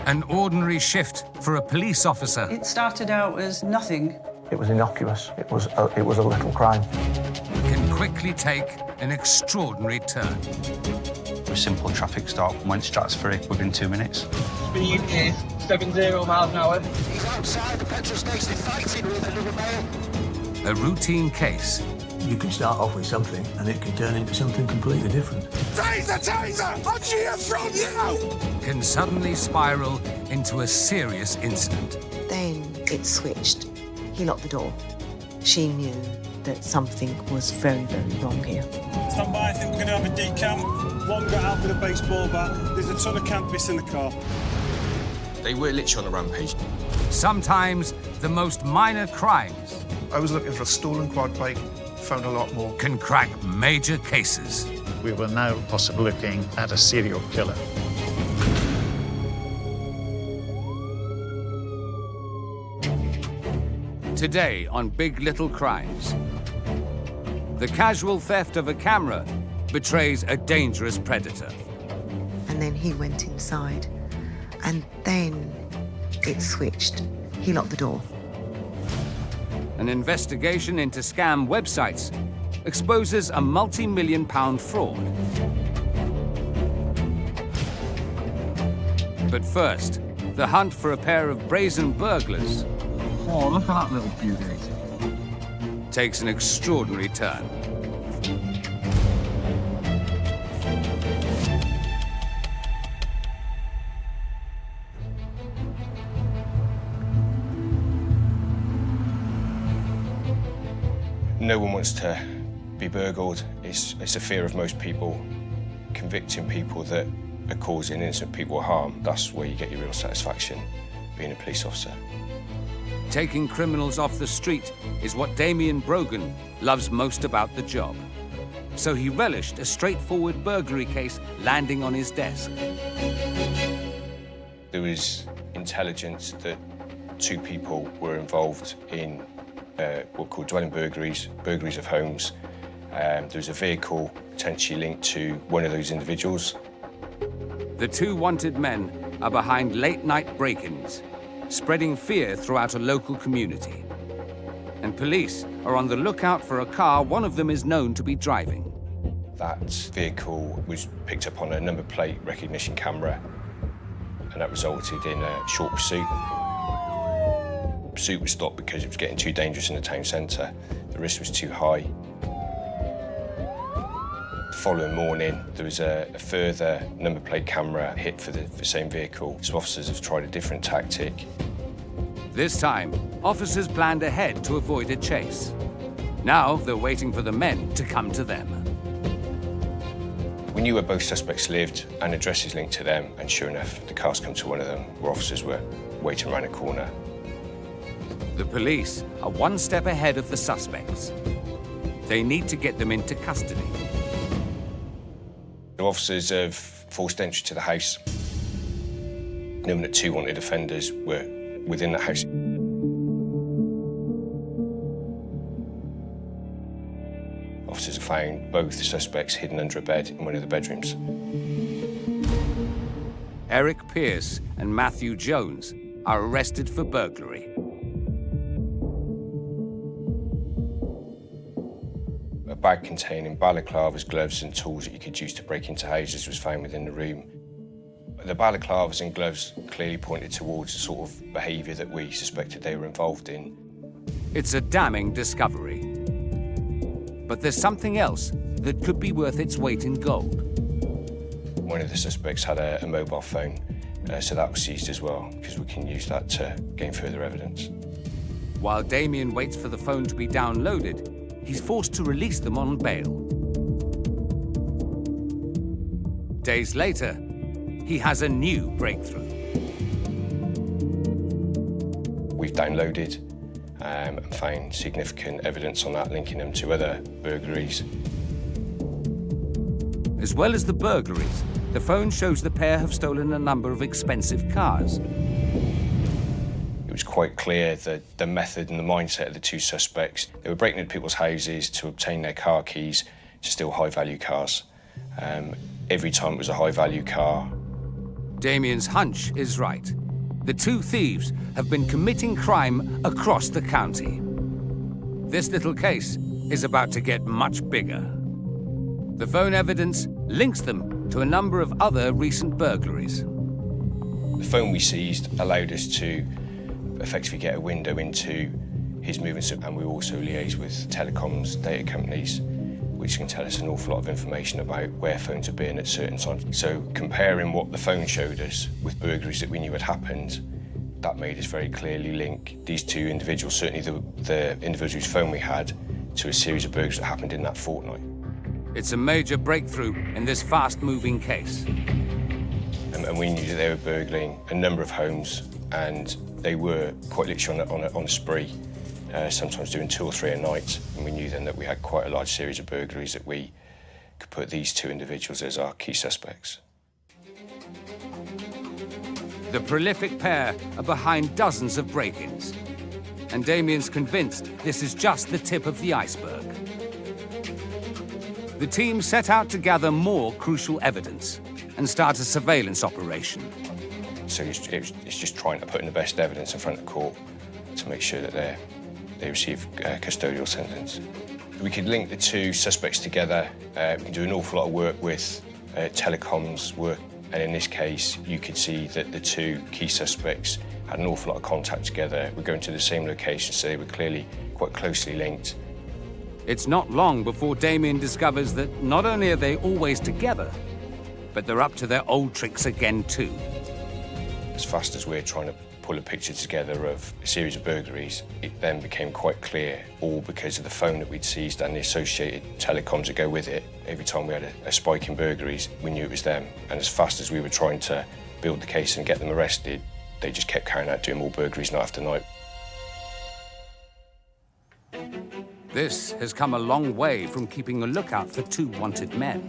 An ordinary shift for a police officer. It started out as nothing. It was innocuous. It was a little crime. Can quickly take an extraordinary turn. A simple traffic stop went stratospheric within 2 minutes. Speed is 70 miles an hour. He's outside the petrol station fighting with a little male. A routine case. You can start off with something, and it can turn into something completely different. Taser, taser! I'll hear from you! Can suddenly spiral into a serious incident. Then it switched. He locked the door. She knew that something was very, very wrong here. Stand by, I think we're going to have a decamp. One got out with a baseball bat. There's a ton of cannabis in the car. They were literally on a rampage. Sometimes the most minor crimes. I was looking for a stolen quad bike, found a lot more. Can crack major cases. We were now possibly looking at a serial killer. Today on Big Little Crimes, the casual theft of a camera betrays a dangerous predator. And then he went inside, and then it switched. He locked the door. An investigation into scam websites exposes a multi-million-pound fraud. But first, the hunt for a pair of brazen burglars. Oh, look at that little beauty. Takes an extraordinary turn. No one wants to be burgled. It's a fear of most people. Convicting people that are causing innocent people harm, that's where you get your real satisfaction, being a police officer. Taking criminals off the street is what Damien Brogan loves most about the job. So he relished a straightforward burglary case landing on his desk. There was intelligence that 2 people were involved in what were called dwelling burglaries, burglaries of homes. There was a vehicle potentially linked to one of those individuals. The 2 wanted men are behind late-night break-ins, spreading fear throughout a local community. And police are on the lookout for a car one of them is known to be driving. That vehicle was picked up on a number plate recognition camera, and that resulted in a short pursuit. The pursuit was stopped because it was getting too dangerous in the town centre. The risk was too high. The following morning, there was a further number plate camera hit for the same vehicle. Some officers have tried a different tactic. This time, officers planned ahead to avoid a chase. Now they're waiting for the men to come to them. We knew where both suspects lived and addresses linked to them, and sure enough, the cars come to one of them where officers were waiting around a corner. The police are one step ahead of the suspects. They need to get them into custody. The officers have forced entry to the house, knowing that 2 wanted offenders were within the house. Officers have found both suspects hidden under a bed in one of the bedrooms. Eric Pierce and Matthew Jones are arrested for burglary. A bag containing balaclavas, gloves and tools that you could use to break into houses was found within the room. The balaclavas and gloves clearly pointed towards the sort of behaviour that we suspected they were involved in. It's a damning discovery. But there's something else that could be worth its weight in gold. One of the suspects had a mobile phone, so that was seized as well, because we can use that to gain further evidence. While Damien waits for the phone to be downloaded, he's forced to release them on bail. Days later, he has a new breakthrough. We've downloaded and found significant evidence on that linking them to other burglaries. As well as the burglaries, the phone shows the pair have stolen a number of expensive cars. It was quite clear that the method and the mindset of the 2 suspects, they were breaking into people's houses to obtain their car keys to steal high-value cars. Every time it was a high-value car. Damien's hunch is right. The two thieves have been committing crime across the county. This little case is about to get much bigger. The phone evidence links them to a number of other recent burglaries. The phone we seized allowed us to effectively get a window into his movements, and we also liaise with telecoms data companies, which can tell us an awful lot of information about where phones have been at certain times. So comparing what the phone showed us with burglaries that we knew had happened, that made us very clearly link these two individuals, certainly the individual whose phone we had, to a series of burglaries that happened in that fortnight. It's a major breakthrough in this fast-moving case. And we knew that they were burgling a number of homes, and they were quite literally on a spree, sometimes doing 2 or 3 a night. And we knew then that we had quite a large series of burglaries that we could put these two individuals as our key suspects. The prolific pair are behind dozens of break-ins, and Damien's convinced this is just the tip of the iceberg. The team set out to gather more crucial evidence and start a surveillance operation. So it's just trying to put in the best evidence in front of court to make sure that they receive a custodial sentence. We could link the two suspects together. We can do an awful lot of work with telecoms work, and in this case, you could see that the two key suspects had an awful lot of contact together. We're going to the same location, so they were clearly quite closely linked. It's not long before Damien discovers that not only are they always together, but they're up to their old tricks again too. As fast as we're trying to pull a picture together of a series of burglaries, it then became quite clear, all because of the phone that we'd seized and the associated telecoms that go with it. Every time we had a spike in burglaries, we knew it was them. And as fast as we were trying to build the case and get them arrested, they just kept carrying out doing more burglaries night after night. This has come a long way from keeping a lookout for two wanted men.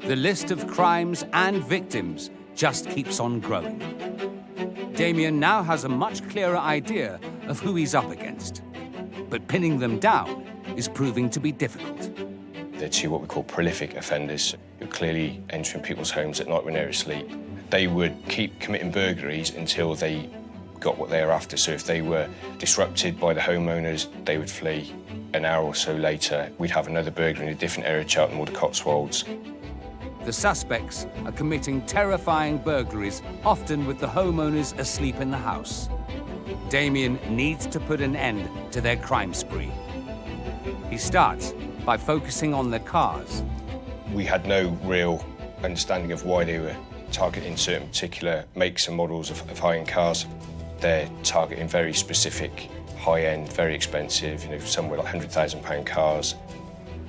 The list of crimes and victims just keeps on growing. Damien now has a much clearer idea of who he's up against, but pinning them down is proving to be difficult. They're two what we call prolific offenders who are clearly entering people's homes at night when they're asleep. They would keep committing burglaries until they got what they were after. So if they were disrupted by the homeowners, they would flee. An hour or so later, we'd have another burglary in a different area of Cheltenham or the Cotswolds. The suspects are committing terrifying burglaries, often with the homeowners asleep in the house. Damien needs to put an end to their crime spree. He starts by focusing on their cars. We had no real understanding of why they were targeting certain particular makes and models of high-end cars. They're targeting very specific, high-end, very expensive, somewhere like £100,000 cars.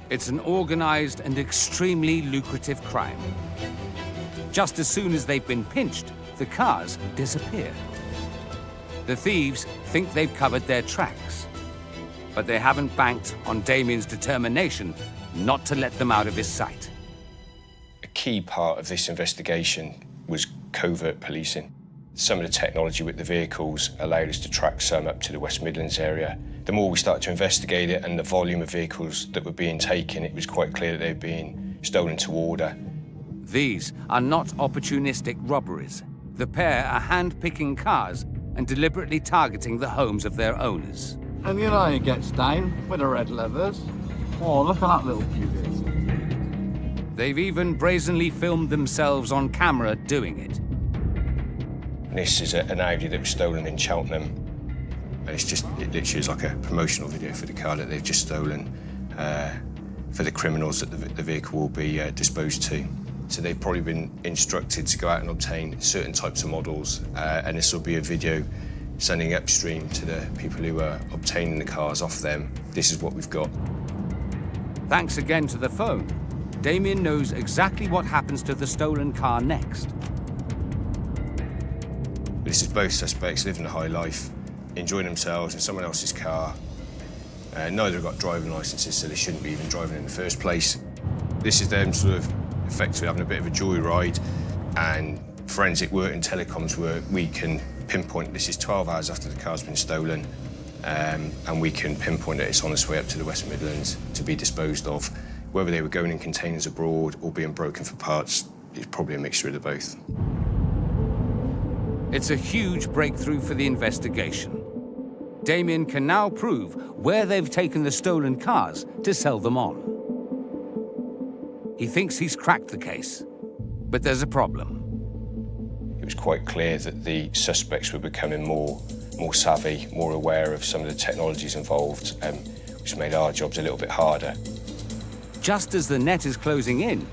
It's an organized and extremely lucrative crime. Just as soon as they've been pinched, the cars disappear. The thieves think they've covered their tracks, but they haven't banked on Damien's determination not to let them out of his sight. A key part of this investigation was covert policing. Some of the technology with the vehicles allowed us to track some up to the West Midlands area. The more we started to investigate it and the volume of vehicles that were being taken, it was quite clear that they were being stolen to order. These are not opportunistic robberies. The pair are hand-picking cars and deliberately targeting the homes of their owners. And you know he gets down with the red leathers. Oh, look at that little beauty. They've even brazenly filmed themselves on camera doing it. This is an Audi that was stolen in Cheltenham. And it literally is like a promotional video for the car that they've just stolen for the criminals that the vehicle will be disposed to. So they've probably been instructed to go out and obtain certain types of models, and this will be a video sending upstream to the people who are obtaining the cars off them. This is what we've got. Thanks again to the phone, Damien knows exactly what happens to the stolen car next. This is both suspects living a high life, enjoying themselves in someone else's car. Neither have got driving licenses, so they shouldn't be even driving in the first place. This is them sort of effectively having a bit of a joyride, and forensic work and telecoms work, we can pinpoint this is 12 hours after the car's been stolen, and we can pinpoint that it's on its way up to the West Midlands to be disposed of. Whether they were going in containers abroad or being broken for parts, it's probably a mixture of the both. It's a huge breakthrough for the investigation. Damien can now prove where they've taken the stolen cars to sell them on. He thinks he's cracked the case, but there's a problem. It was quite clear that the suspects were becoming more savvy, more aware of some of the technologies involved, which made our jobs a little bit harder. Just as the net is closing in,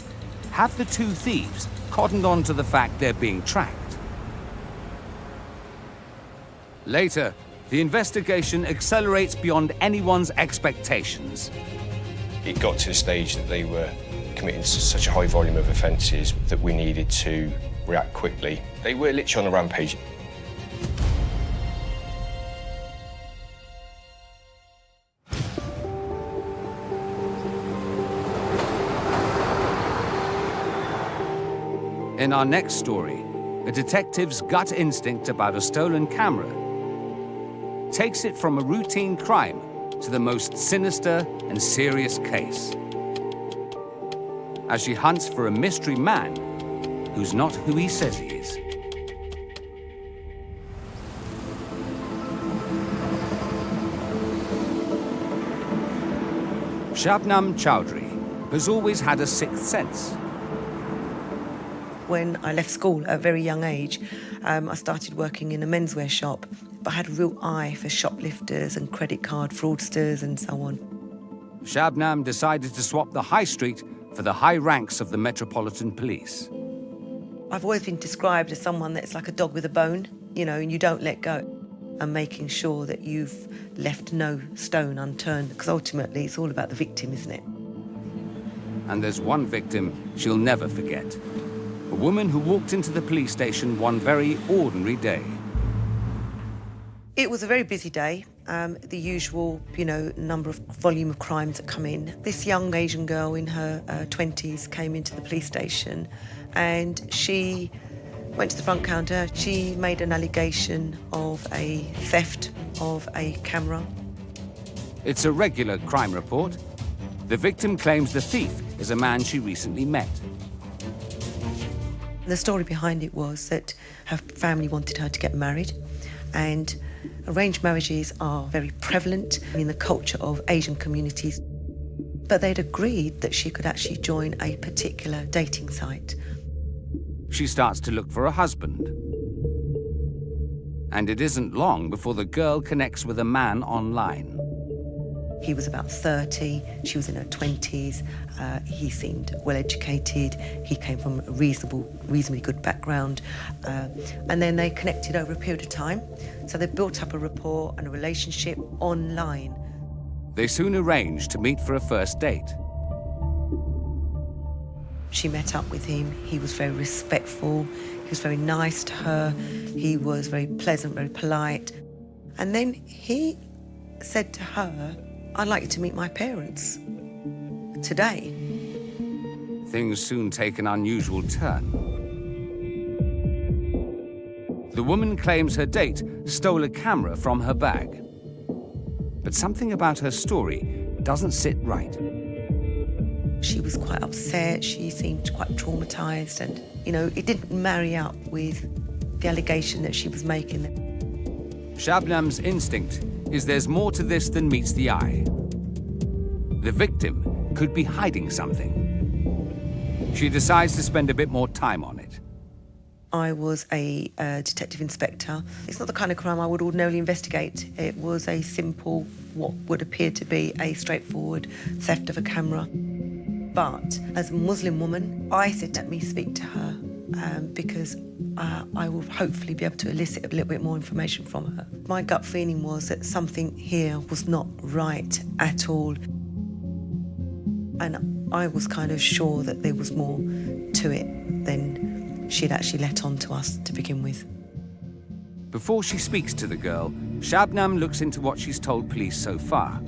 have the two thieves cottoned on to the fact they're being tracked? Later, the investigation accelerates beyond anyone's expectations. It got to the stage that they were committing such a high volume of offences that we needed to react quickly. They were literally on a rampage. In our next story, a detective's gut instinct about a stolen camera takes it from a routine crime to the most sinister and serious case, as she hunts for a mystery man who's not who he says he is. Shabnam Chowdhury has always had a sixth sense. When I left school at a very young age, I started working in a menswear shop, but I had a real eye for shoplifters and credit card fraudsters and so on. Shabnam decided to swap the high street for the high ranks of the Metropolitan Police. I've always been described as someone that's like a dog with a bone, you know, and you don't let go. And making sure that you've left no stone unturned, because ultimately it's all about the victim, isn't it? And there's one victim she'll never forget. A woman who walked into the police station one very ordinary day. It was a very busy day. The usual, volume of crimes that come in. This young Asian girl in her 20s came into the police station and she went to the front counter. She made an allegation of a theft of a camera. It's a regular crime report. The victim claims the thief is a man she recently met. The story behind it was that her family wanted her to get married, and arranged marriages are very prevalent in the culture of Asian communities. But they'd agreed that she could actually join a particular dating site. She starts to look for a husband. And it isn't long before the girl connects with a man online. He was about 30, she was in her 20s. He seemed well-educated. He came from a reasonably good background. And then they connected over a period of time. So they built up a rapport and a relationship online. They soon arranged to meet for a first date. She met up with him. He was very respectful. He was very nice to her. He was very pleasant, very polite. And then he said to her, "I'd like you to meet my parents today." Things soon take an unusual turn. The woman claims her date stole a camera from her bag. But something about her story doesn't sit right. She was quite upset. She seemed quite traumatized, and, it didn't marry up with the allegation that she was making. Shabnam's instinct is there's more to this than meets the eye. The victim could be hiding something. She decides to spend a bit more time on it. I was a detective inspector. It's not the kind of crime I would ordinarily investigate. It was a simple, what would appear to be a straightforward theft of a camera. But as a Muslim woman, I said, let me speak to her because I will hopefully be able to elicit a little bit more information from her. My gut feeling was that something here was not right at all. And I was kind of sure that there was more to it than she'd actually let on to us to begin with. Before she speaks to the girl, Shabnam looks into what she's told police so far.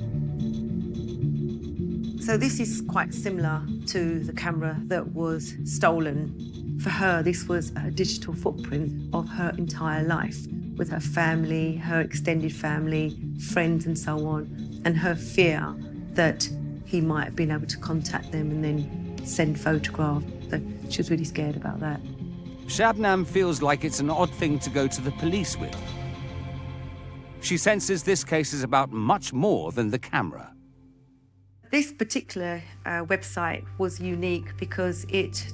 So this is quite similar to the camera that was stolen. For her, this was a digital footprint of her entire life, with her family, her extended family, friends and so on, and her fear that he might have been able to contact them and then send photographs. So she was really scared about that. Shabnam feels like it's an odd thing to go to the police with. She senses this case is about much more than the camera. This particular website was unique because it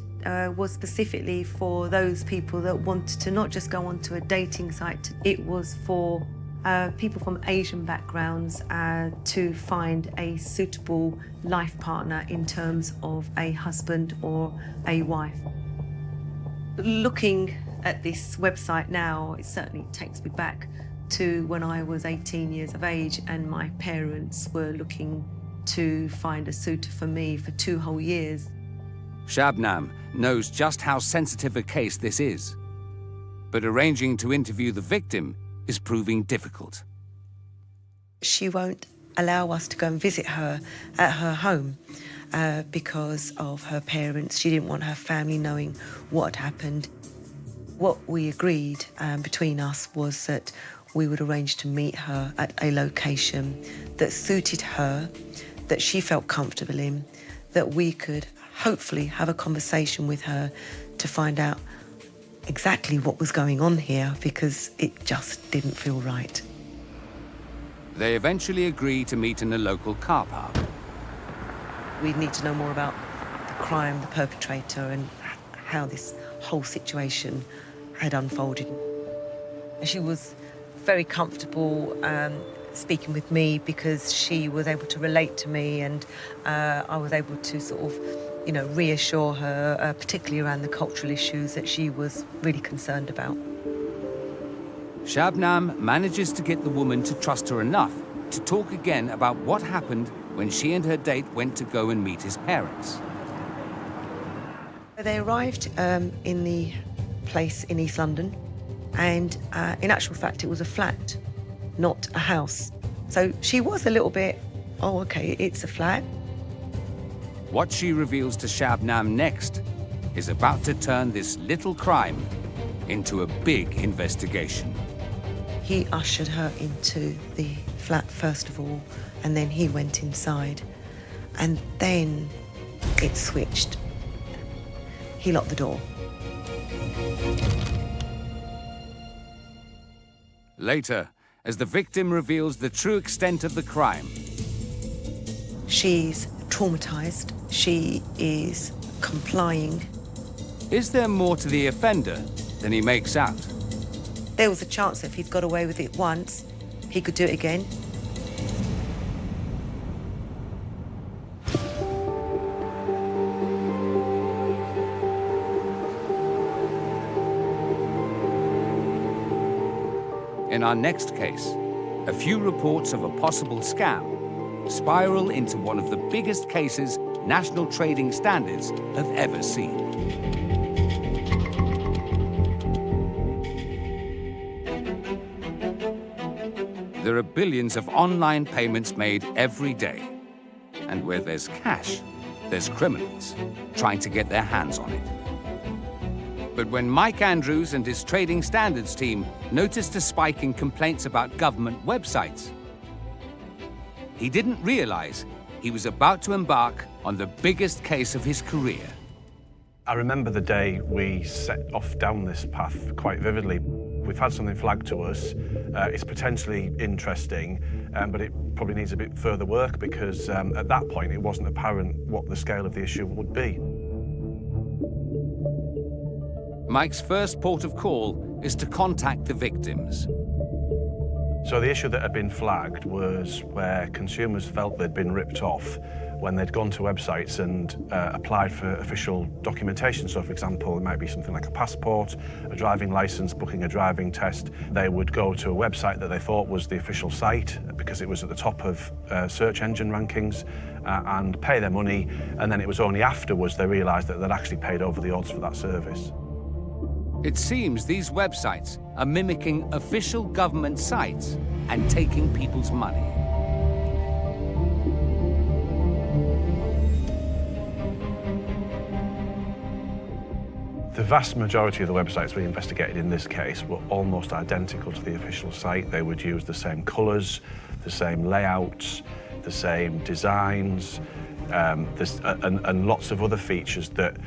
was specifically for those people that wanted to not just go onto a dating site. It was for people from Asian backgrounds to find a suitable life partner in terms of a husband or a wife. Looking at this website now, it certainly takes me back to when I was 18 years of age and my parents were looking to find a suitor for me for 2 whole years. Shabnam knows just how sensitive a case this is, but arranging to interview the victim is proving difficult. She won't allow us to go and visit her at her home because of her parents. She didn't want her family knowing what had happened. What we agreed between us was that we would arrange to meet her at a location that suited her, that she felt comfortable in, that we could hopefully have a conversation with her to find out exactly what was going on here, because it just didn't feel right. They eventually agree to meet in a local car park. We need to know more about the crime, the perpetrator, and how this whole situation had unfolded. She was very comfortable speaking with me because she was able to relate to me, and I was able to sort of, you know, reassure her, particularly around the cultural issues that she was really concerned about. Shabnam manages to get the woman to trust her enough to talk again about what happened when she and her date went to go and meet his parents. They arrived in the place in East London, and in actual fact it was a flat, not a house. So she was a little bit, oh, okay, it's a flat. What she reveals to Shabnam next is about to turn this little crime into a big investigation. He ushered her into the flat first of all, and then he went inside, and then it switched. He locked the door. Later, as the victim reveals the true extent of the crime, she's traumatized. She is complying. Is there more to the offender than he makes out? There was a chance that if he'd got away with it once, he could do it again. In our next case, a few reports of a possible scam spiral into one of the biggest cases national trading standards have ever seen. There are billions of online payments made every day. And where there's cash, there's criminals trying to get their hands on it. But when Mike Andrews and his trading standards team noticed a spike in complaints about government websites, he didn't realize he was about to embark on the biggest case of his career. I remember the day we set off down this path quite vividly. We've had something flagged to us. It's potentially interesting, but it probably needs a bit further work because at that point it wasn't apparent what the scale of the issue would be. Mike's first port of call is to contact the victims. So the issue that had been flagged was where consumers felt they'd been ripped off when they'd gone to websites and applied for official documentation. So, for example, it might be something like a passport, a driving licence, booking a driving test. They would go to a website that they thought was the official site because it was at the top of search engine rankings and pay their money, and then it was only afterwards they realised that they'd actually paid over the odds for that service. It seems these websites are mimicking official government sites and taking people's money. The vast majority of the websites we investigated in this case were almost identical to the official site. They would use the same colours, the same layouts, the same designs. and lots of other features that,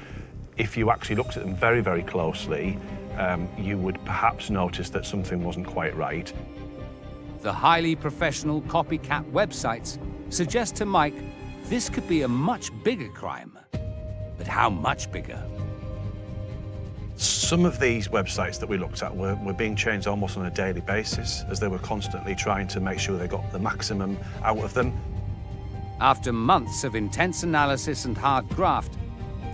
if you actually looked at them very, very closely, you would perhaps notice that something wasn't quite right. The highly professional copycat websites suggest to Mike this could be a much bigger crime. But how much bigger? Some of these websites that we looked at were being changed almost on a daily basis, as they were constantly trying to make sure they got the maximum out of them. After months of intense analysis and hard graft,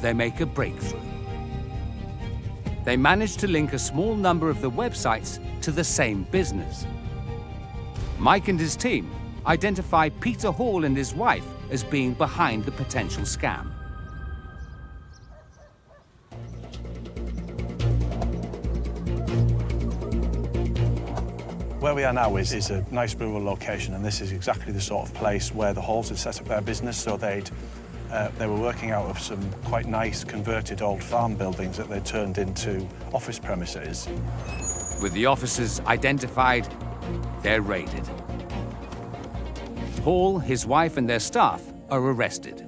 they make a breakthrough. They manage to link a small number of the websites to the same business. Mike and his team identify Peter Hall and his wife as being behind the potential scam. Where we are now is a nice rural location, and this is exactly the sort of place where the Halls had set up their business. So they were working out of some quite nice converted old farm buildings that they turned into office premises. With the officers identified, they're raided. Hall, his wife, and their staff are arrested.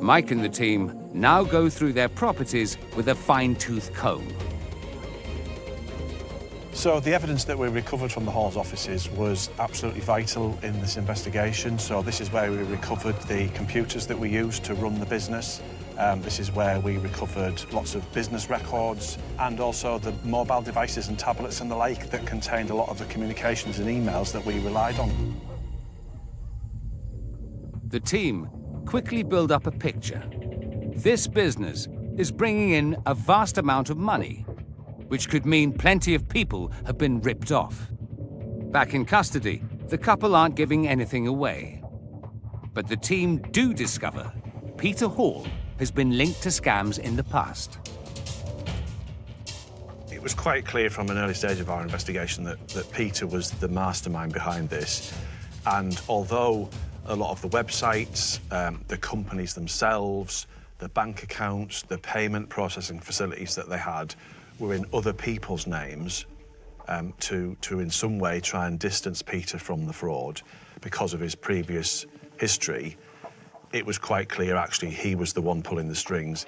Mike and the team now go through their properties with a fine-tooth comb. So the evidence that we recovered from the Hall's offices was absolutely vital in this investigation. So this is where we recovered the computers that we used to run the business. This is where we recovered lots of business records and also the mobile devices and tablets and the like that contained a lot of the communications and emails that we relied on. The team quickly build up a picture. This business is bringing in a vast amount of money, which could mean plenty of people have been ripped off. Back in custody, the couple aren't giving anything away. But the team do discover Peter Hall has been linked to scams in the past. It was quite clear from an early stage of our investigation that Peter was the mastermind behind this. And although a lot of the websites, the companies themselves, the bank accounts, the payment processing facilities that they had were in other people's names, to in some way try and distance Peter from the fraud because of his previous history, it was quite clear actually he was the one pulling the strings.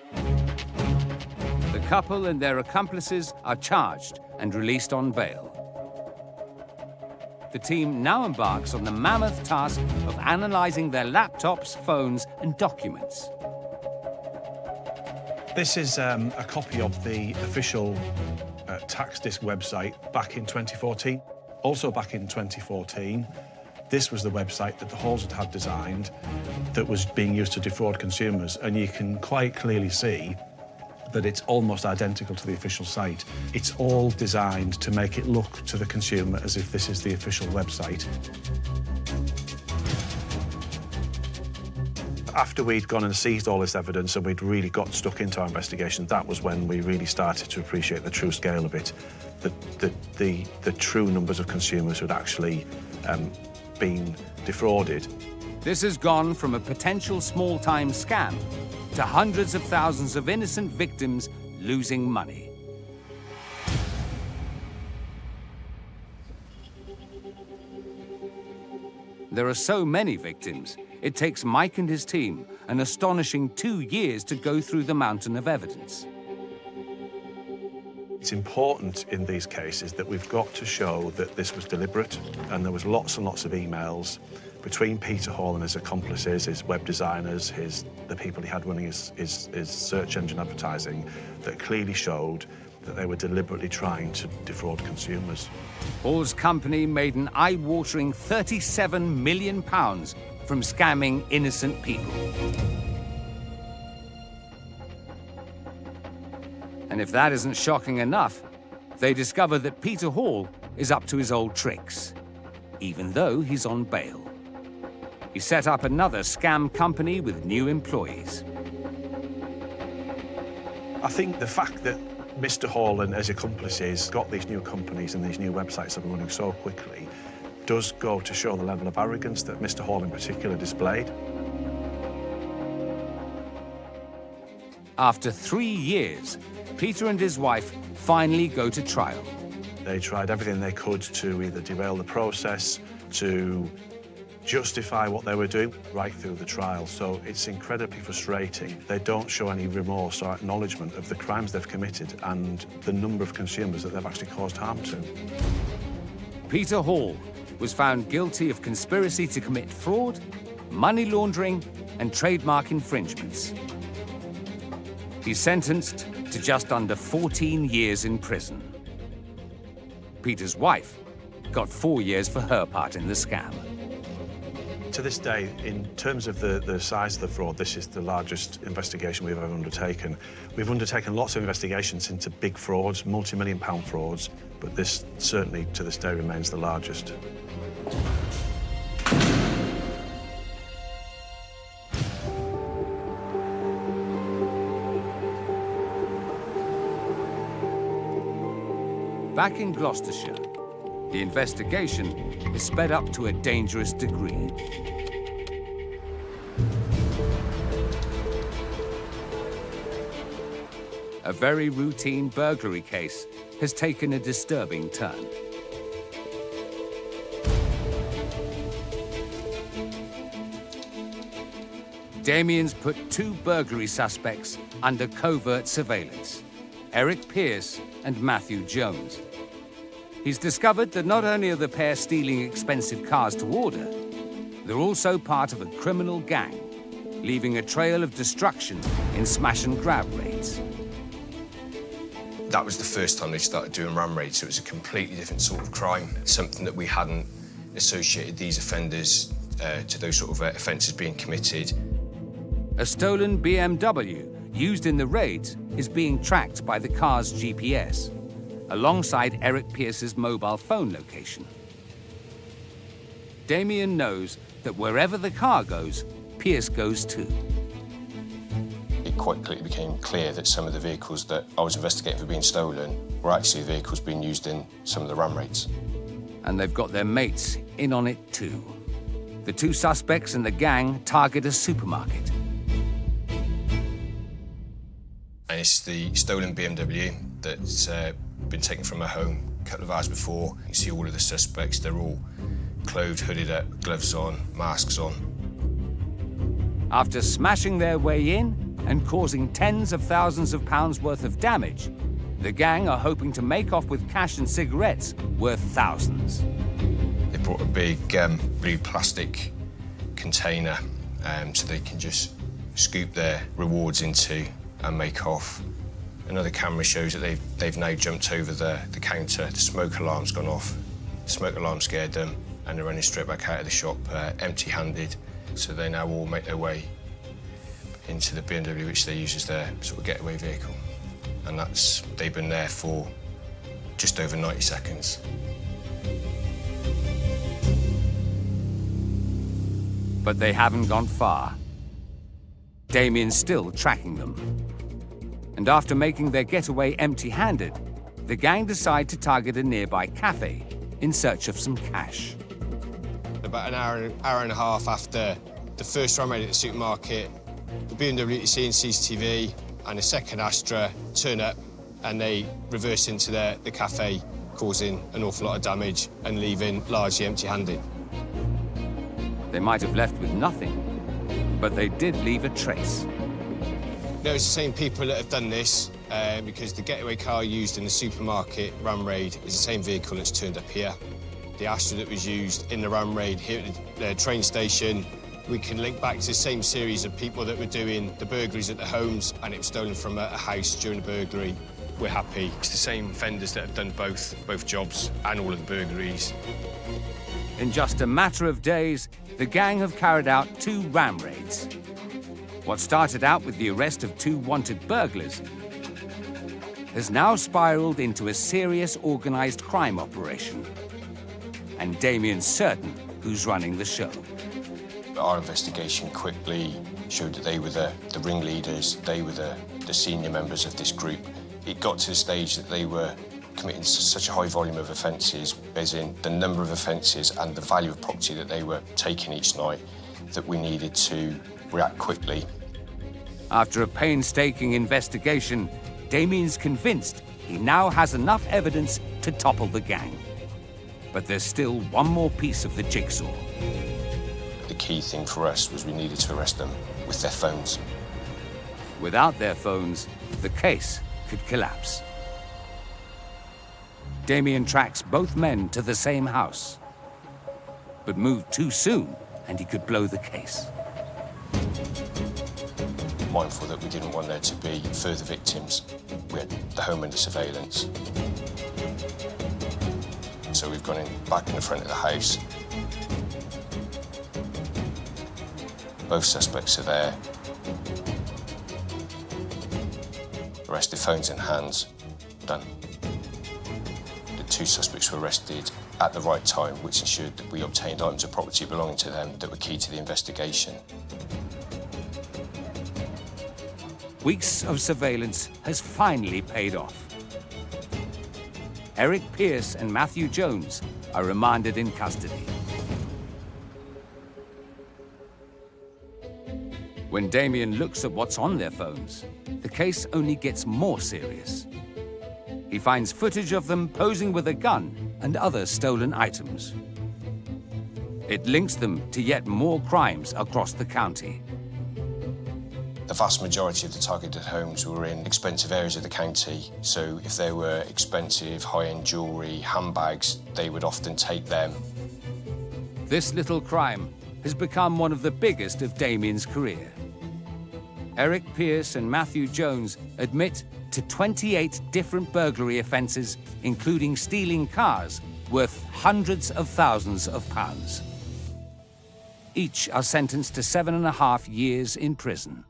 The couple and their accomplices are charged and released on bail. The team now embarks on the mammoth task of analysing their laptops, phones, and documents. This is a copy of the official tax disc website back in 2014. Also back in 2014, this was the website that the Halls had designed that was being used to defraud consumers, and you can quite clearly see that it's almost identical to the official site. It's all designed to make it look to the consumer as if this is the official website. After we'd gone and seized all this evidence and we'd really got stuck into our investigation, that was when we really started to appreciate the true scale of it, the true numbers of consumers who'd actually been defrauded. This has gone from a potential small-time scam to hundreds of thousands of innocent victims losing money. There are so many victims, it takes Mike and his team an astonishing 2 years to go through the mountain of evidence. It's important in these cases that we've got to show that this was deliberate, and there was lots and lots of emails between Peter Hall and his accomplices, his web designers, the people he had running his search engine advertising, that clearly showed that they were deliberately trying to defraud consumers. Hall's company made an eye-watering £37 million from scamming innocent people. And if that isn't shocking enough, they discover that Peter Hall is up to his old tricks, even though he's on bail. He set up another scam company with new employees. I think the fact that Mr. Hall and his accomplices got these new companies and these new websites that were running so quickly does go to show the level of arrogance that Mr. Hall in particular displayed. After 3 years, Peter and his wife finally go to trial. They tried everything they could to either derail the process, to justify what they were doing right through the trial. So it's incredibly frustrating. They don't show any remorse or acknowledgement of the crimes they've committed and the number of consumers that they've actually caused harm to. Peter Hall was found guilty of conspiracy to commit fraud, money laundering, and trademark infringements. He's sentenced to just under 14 years in prison. Peter's wife got 4 years for her part in the scam. To this day, in terms of the size of the fraud, this is the largest investigation we've ever undertaken. We've undertaken lots of investigations into big frauds, multi-million-pound frauds, but this certainly, to this day, remains the largest. Back in Gloucestershire, the investigation is sped up to a dangerous degree. A very routine burglary case has taken a disturbing turn. Damien's put 2 burglary suspects under covert surveillance, Eric Pearce and Matthew Jones. He's discovered that not only are the pair stealing expensive cars to order, they're also part of a criminal gang, leaving a trail of destruction in smash-and-grab raids. That was the first time they started doing ram raids, so it was a completely different sort of crime, something that we hadn't associated these offenders to those sort of offences being committed. A stolen BMW used in the raids is being tracked by the car's GPS, alongside Eric Pearce's mobile phone location. Damien knows that wherever the car goes, Pearce goes too. It quite quickly became clear that some of the vehicles that I was investigating for being stolen were actually vehicles being used in some of the ram raids. And they've got their mates in on it too. The 2 suspects and the gang target a supermarket. And it's the stolen BMW that's been taken from a home a couple of hours before. You see all of the suspects, they're all clothed, hooded up, gloves on, masks on. After smashing their way in and causing tens of thousands of pounds worth of damage, the gang are hoping to make off with cash and cigarettes worth thousands. They brought a big blue plastic container so they can just scoop their rewards into and make off. Another camera shows that they've now jumped over the counter. The smoke alarm's gone off. The smoke alarm scared them, and they're running straight back out of the shop empty-handed. So they now all make their way into the BMW, which they use as their sort of getaway vehicle. And they've been there for just over 90 seconds. But they haven't gone far. Damien's still tracking them. And after making their getaway empty-handed, the gang decide to target a nearby cafe in search of some cash. About an hour and a half after the first ram raid at the supermarket, the BMW you see in CCTV and the second Astra turn up and they reverse into the cafe, causing an awful lot of damage and leaving largely empty-handed. They might have left with nothing, but they did leave a trace. No, it's the same people that have done this, because the getaway car used in the supermarket ram raid is the same vehicle that's turned up here. The Astra that was used in the ram raid here at the train station, we can link back to the same series of people that were doing the burglaries at the homes, and it was stolen from a house during the burglary. We're happy. It's the same offenders that have done both jobs and all of the burglaries. In just a matter of days, the gang have carried out 2 ram raids. What started out with the arrest of 2 wanted burglars has now spiraled into a serious organized crime operation. And Damien's certain who's running the show. Our investigation quickly showed that they were the ringleaders, they were the senior members of this group. It got to the stage that they were committing such a high volume of offences, as in the number of offences and the value of property that they were taking each night, that we needed to react quickly. After a painstaking investigation, Damien's convinced he now has enough evidence to topple the gang. But there's still one more piece of the jigsaw. key thing for us was we needed to arrest them with their phones. Without their phones, the case could collapse. Damien tracks both men to the same house, but moved too soon and he could blow the case. Mindful that we didn't want there to be further victims, we had the home under surveillance. So we've gone in back in the front of the house. Both suspects are there. Arrested, phones in hands, done. The two suspects were arrested at the right time, which ensured that we obtained items of property belonging to them that were key to the investigation. Weeks of surveillance has finally paid off. Eric Pierce and Matthew Jones are remanded in custody. When Damien looks at what's on their phones, the case only gets more serious. He finds footage of them posing with a gun and other stolen items. It links them to yet more crimes across the county. The vast majority of the targeted homes were in expensive areas of the county, so if there were expensive high-end jewellery, handbags, they would often take them. This little crime has become one of the biggest of Damien's career. Eric Pierce and Matthew Jones admit to 28 different burglary offences, including stealing cars worth hundreds of thousands of pounds. Each are sentenced to 7.5 years in prison.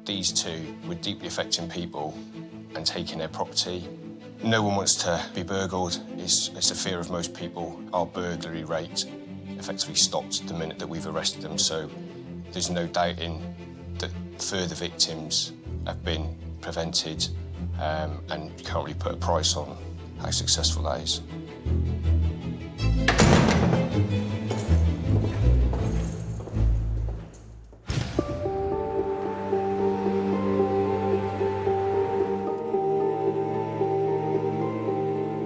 These two were deeply affecting people and taking their property. No one wants to be burgled. It's a fear of most people. Our burglary rate effectively stopped the minute that we've arrested them, so there's no doubting that further victims have been prevented, and you can't really put a price on how successful that is.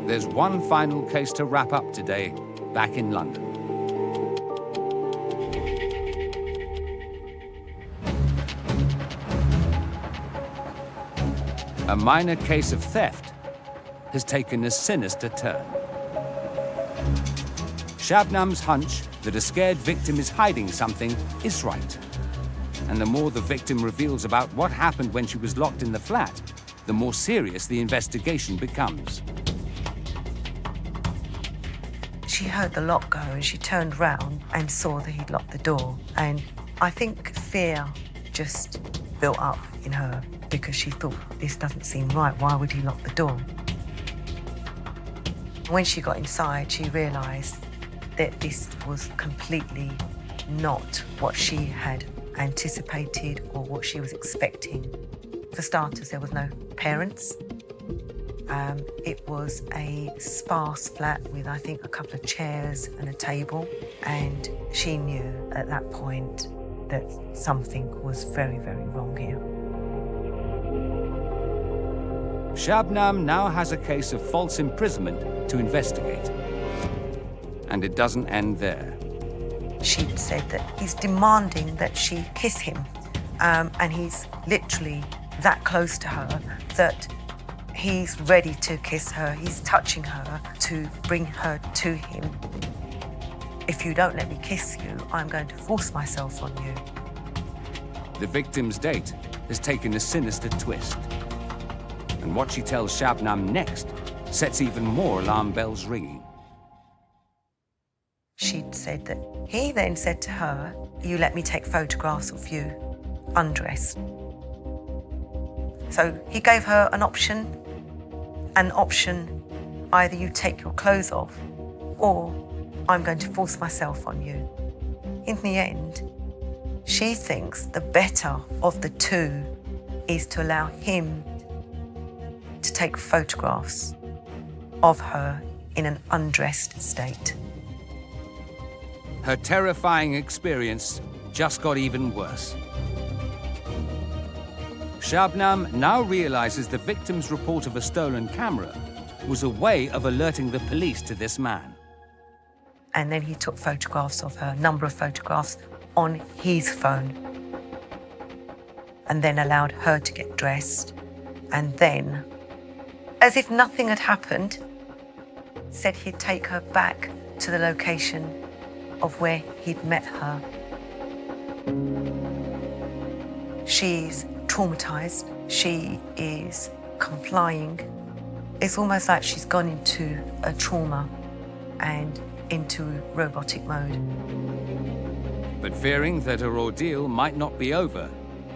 There's one final case to wrap up today, back in London. A minor case of theft has taken a sinister turn. Shabnam's hunch that a scared victim is hiding something is right. And the more the victim reveals about what happened when she was locked in the flat, the more serious the investigation becomes. She heard the lock go and she turned round and saw that he'd locked the door. And I think fear just built up in her because she thought, this doesn't seem right. Why would he lock the door? When she got inside, she realised that this was completely not what she had anticipated or what she was expecting. For starters, there was no parents. It was a sparse flat with, I think, a couple of chairs and a table. And she knew at that point that something was very, very wrong here. Shabnam now has a case of false imprisonment to investigate. And it doesn't end there. She said that he's demanding that she kiss him. And he's literally that close to her that he's ready to kiss her. He's touching her to bring her to him. If you don't let me kiss you, I'm going to force myself on you. The victim's date has taken a sinister twist. And what she tells Shabnam next sets even more alarm bells ringing. She'd said that he then said to her, you let me take photographs of you undressed. So he gave her an option, either you take your clothes off or I'm going to force myself on you. In the end, she thinks the better of the two is to allow him to take photographs of her in an undressed state. Her terrifying experience just got even worse. Shabnam now realizes the victim's report of a stolen camera was a way of alerting the police to this man. and then he took photographs of her, a number of photographs on his phone, and then allowed her to get dressed, and then, as if nothing had happened, said he'd take her back to the location of where he'd met her. She's traumatised. She is complying. It's almost like she's gone into a trauma and into robotic mode. But fearing that her ordeal might not be over,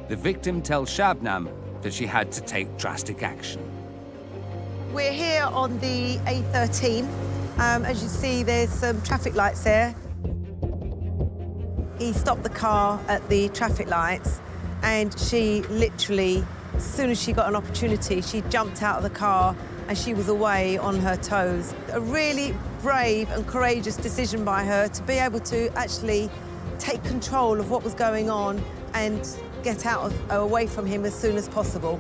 the victim tells Shabnam that she had to take drastic action. We're here on the A13. As you see, there's some traffic lights there. He stopped the car at the traffic lights, and she literally, as soon as she got an opportunity, she jumped out of the car and she was away on her toes. A really brave and courageous decision by her to be able to actually take control of what was going on and get away from him as soon as possible.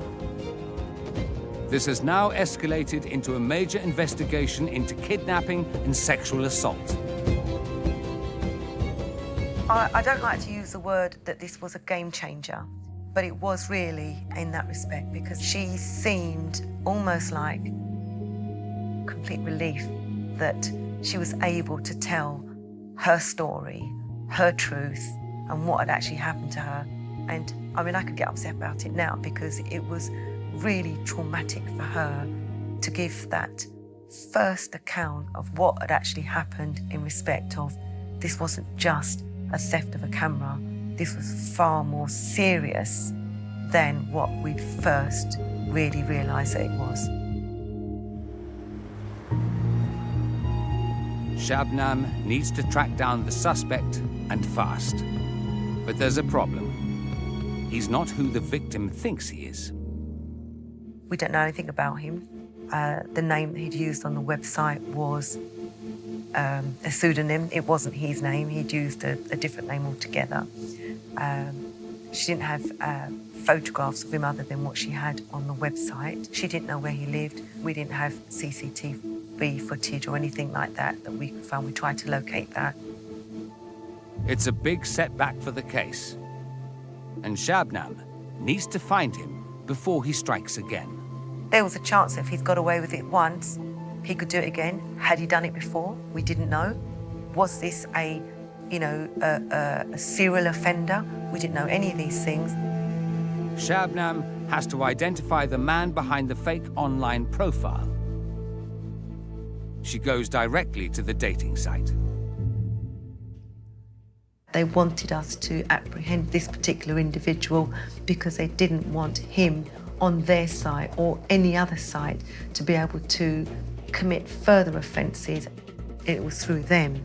This has now escalated into a major investigation into kidnapping and sexual assault. I don't like to use the word that this was a game changer, but it was really in that respect, because she seemed almost like complete relief that she was able to tell her story, her truth, and what had actually happened to her. And I mean, I could get upset about it now because it was really traumatic for her to give that first account of what had actually happened in respect of this wasn't just a theft of a camera. This was far more serious than what we'd first really realised that it was. Shabnam needs to track down the suspect, and fast. But there's a problem. He's not who the victim thinks he is. We don't know anything about him. The name that he'd used on the website was a pseudonym. It wasn't his name. He'd used a different name altogether. She didn't have photographs of him other than what she had on the website. She didn't know where he lived. We didn't have CCTV footage or anything like that that we could find. We tried to locate that. It's a big setback for the case. And Shabnam needs to find him before he strikes again. There was a chance that if he'd got away with it once, he could do it again. Had he done it before? We didn't know. Was this a serial offender? We didn't know any of these things. Shabnam has to identify the man behind the fake online profile. She goes directly to the dating site. They wanted us to apprehend this particular individual because they didn't want him on their site or any other site to be able to commit further offences. It was through them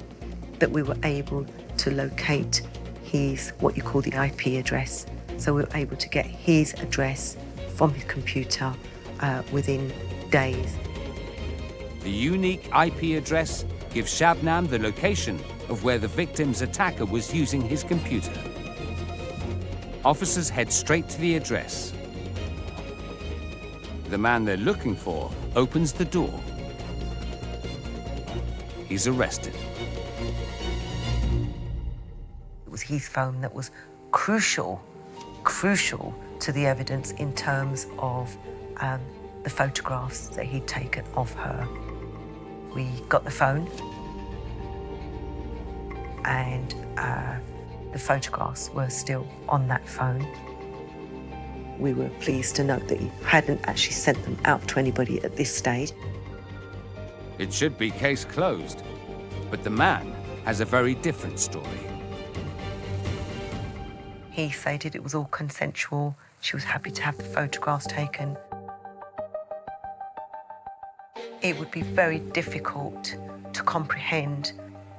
that we were able to locate his, what you call the IP address. So we were able to get his address from his computer within days. The unique IP address gives Shabnam the location of where the victim's attacker was using his computer. Officers head straight to the address. The man they're looking for opens the door. He's arrested. It was his phone that was crucial to the evidence in terms of the photographs that he'd taken of her. We got the phone, and the photographs were still on that phone. We were pleased to note that he hadn't actually sent them out to anybody at this stage. It should be case closed, but the man has a very different story. He stated it was all consensual. She was happy to have the photographs taken. It would be very difficult to comprehend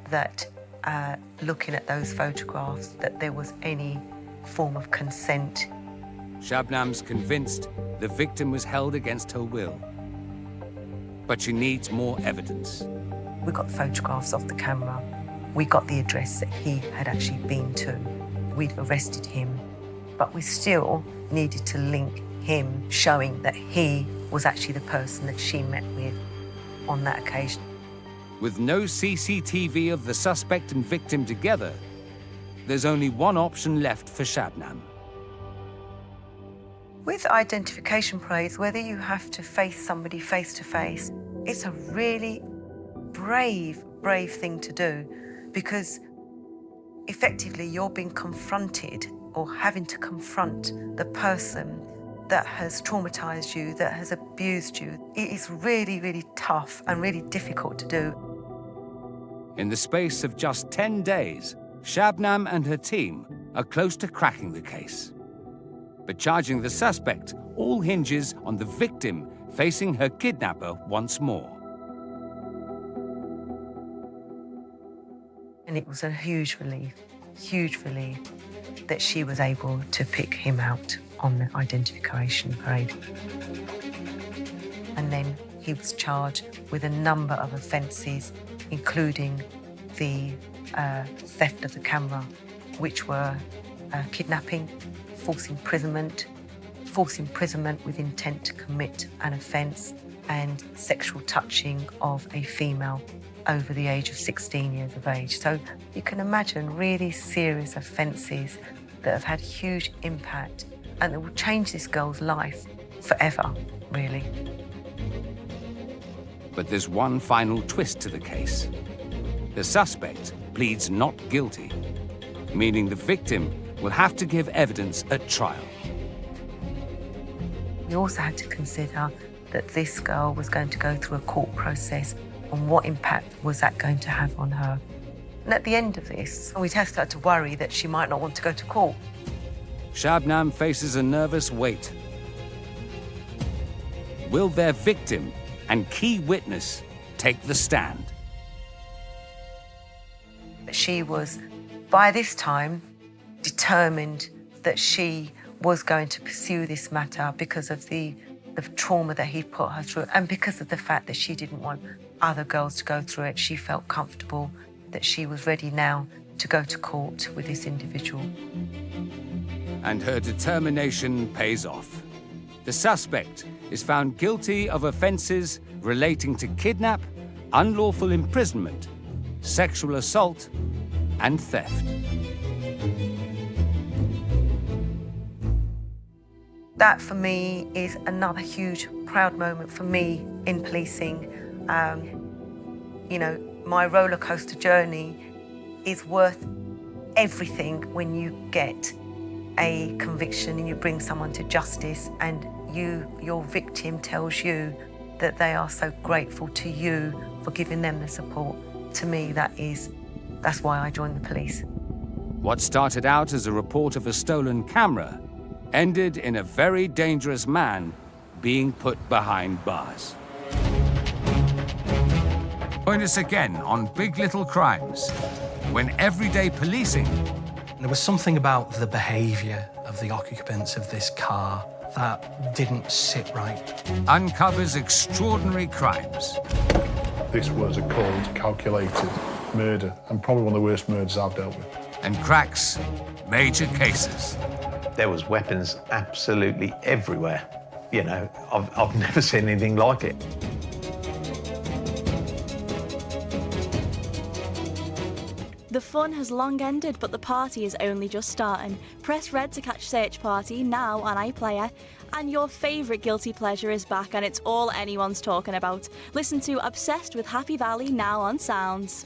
that looking at those photographs, that there was any form of consent. Shabnam's convinced the victim was held against her will. But she needs more evidence. We got photographs off the camera. We got the address that he had actually been to. We'd arrested him, but we still needed to link him, showing that he was actually the person that she met with on that occasion. With no CCTV of the suspect and victim together, there's only one option left for Shabnam. With identification parades, whether you have to face somebody face to face, it's a really brave thing to do, because effectively you're being confronted or having to confront the person that has traumatized you, that has abused you. It is really, really tough and really difficult to do. In the space of just 10 days, Shabnam and her team are close to cracking the case. But charging the suspect all hinges on the victim facing her kidnapper once more. And it was a huge relief that she was able to pick him out on the identification parade. And then he was charged with a number of offences, including the theft of the camera, which were kidnapping, false imprisonment with intent to commit an offence, and sexual touching of a female over the age of 16 years of age. So you can imagine really serious offences that have had huge impact and that will change this girl's life forever, really. But there's one final twist to the case. The suspect pleads not guilty, meaning the victim will have to give evidence at trial. We also had to consider that this girl was going to go through a court process, and what impact was that going to have on her. And at the end of this, we just started to worry that she might not want to go to court. Shabnam faces a nervous wait. Will their victim and key witness take the stand? She was, by this time, determined that she was going to pursue this matter because of the trauma that he'd put her through, and because of the fact that she didn't want other girls to go through it. She felt comfortable that she was ready now to go to court with this individual. And her determination pays off. The suspect is found guilty of offences relating to kidnap, unlawful imprisonment, sexual assault, and theft. That, for me, is another huge, proud moment for me in policing. You know, my roller coaster journey is worth everything when you get a conviction and you bring someone to justice, and your victim tells you that they are so grateful to you for giving them the support. To me, that's why I joined the police. What started out as a report of a stolen camera ended in a very dangerous man being put behind bars. Join us again on Big Little Crimes, when everyday policing... There was something about the behaviour of the occupants of this car that didn't sit right. ...uncovers extraordinary crimes. This was a cold, calculated murder, and probably one of the worst murders I've dealt with. And cracks major cases. There was weapons absolutely everywhere. You know, I've never seen anything like it. The fun has long ended, but the party is only just starting. Press red to catch Search Party now on iPlayer. And your favourite guilty pleasure is back, and it's all anyone's talking about. Listen to Obsessed with Happy Valley now on Sounds.